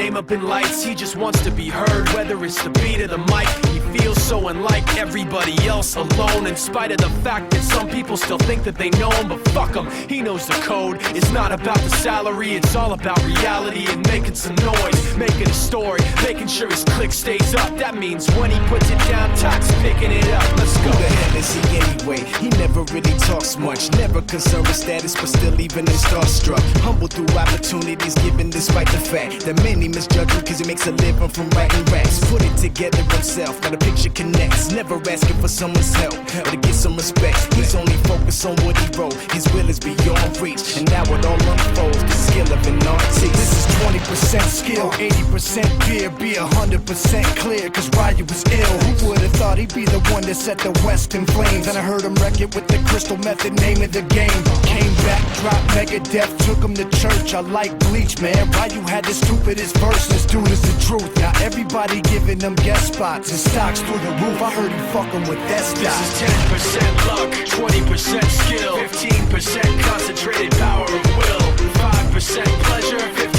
name up in lights, he just wants to be heard. Whether it's the beat of the mic, he feels so unlike everybody else, alone. In spite of the fact that some people still think that they know him, but fuck him, he knows the code. It's not about the salary, it's all about reality and making some noise, making a story, making sure his click stays up. That means when he puts it down, Tox picking it up. Let's go. Who the hell is he anyway? He never really talks much, never concerned with status, but still even him starstruck. Humble through opportunities given despite the fact that many misjudge him cause he makes a living from writing raps. Put it together himself, now the picture connects. Never asking for someone's help or to get some respect. He's only focused on what he wrote. His will is beyond reach, and now it all unfolds. The skill of an artist. This is 20% skill, 80% fear. Be 100% clear, cause Ryu was ill. Who would've thought he'd be the one that set the West in flames? And I heard him wreck it with the Crystal Method, name of the game. Came back, dropped Megadeth, took him to church. I like Bleach, man. Ryu had the stupidest verse, this dude is the truth. Now everybody giving them guest spots and stocks through the roof. I heard he fucking with that stock. This is 10% luck, 20% skill, 15% concentrated power of will, 5% pleasure, 50%